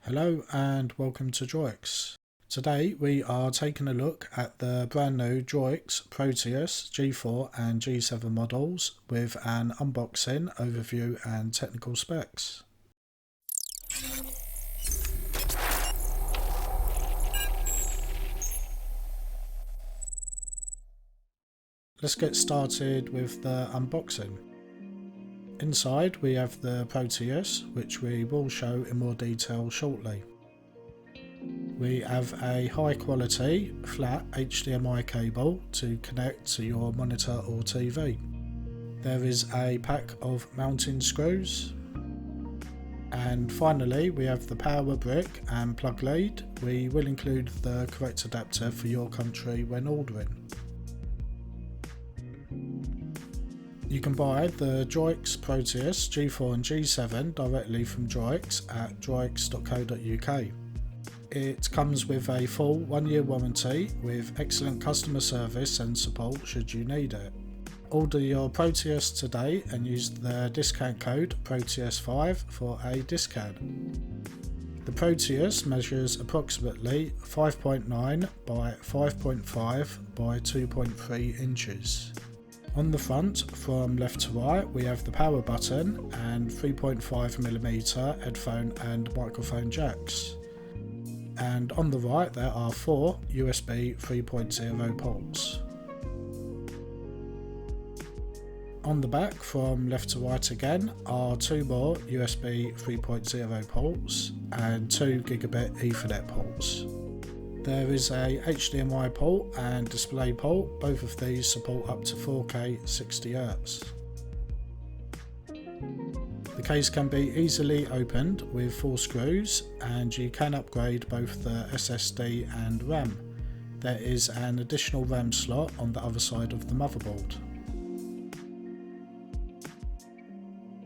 Hello and welcome to DroiX. Today we are taking a look at the brand new DroiX Proteus G4 and G7 models with an unboxing, overview and technical specs. Let's get started with the unboxing. Inside we have the Proteus, which we will show in more detail shortly. We have a high quality flat HDMI cable to connect to your monitor or TV. There is a pack of mounting screws. And finally we have the power brick and plug lead. We will include the correct adapter for your country when ordering. You can buy the DroiX Proteus G4 and G7 directly from DroiX at droix.co.uk. It comes with a full 1-year warranty with excellent customer service and support should you need it. Order your Proteus today and use the discount code Proteus5 for a discount. The Proteus measures approximately 5.9 by 5.5 by 2.3 inches. On the front, from left to right, we have the power button and 3.5mm headphone and microphone jacks. And on the right there are 4 USB 3.0 ports. On the back, from left to right again, are 2 more USB 3.0 ports and 2 gigabit Ethernet ports. There is a HDMI port and display port. Both of these support up to 4K 60Hz. The case can be easily opened with 4 screws and you can upgrade both the SSD and RAM. There is an additional RAM slot on the other side of the motherboard.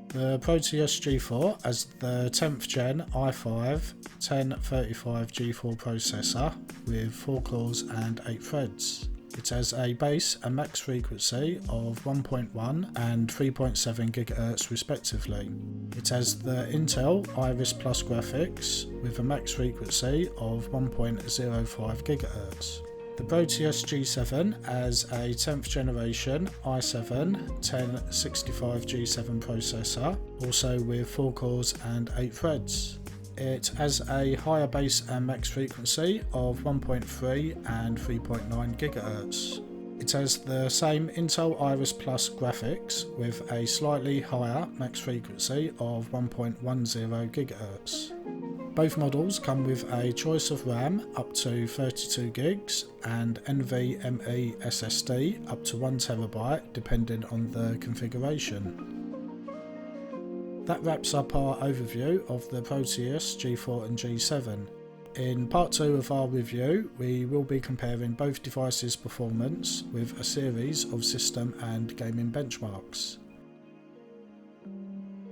The Proteus G4 has the 10th gen i5 1035G4 processor with 4 cores and 8 threads. It has a base and max frequency of 1.1 and 3.7 GHz respectively. It has the Intel Iris Plus graphics with a max frequency of 1.05 GHz. The Proteus G7 has a 10th generation i7 1065G7 processor, also with 4 cores and 8 threads. It has a higher base and max frequency of 1.3 and 3.9 GHz. It has the same Intel Iris Plus graphics with a slightly higher max frequency of 1.10 GHz. Both models come with a choice of RAM up to 32 gigs and NVMe SSD up to 1 TB depending on the configuration. That wraps up our overview of the Proteus G4 and G7. In part 2 of our review, we will be comparing both devices' performance with a series of system and gaming benchmarks.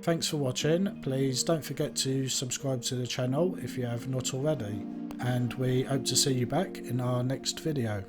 Thanks for watching. Please don't forget to subscribe to the channel if you have not already, and we hope to see you back in our next video.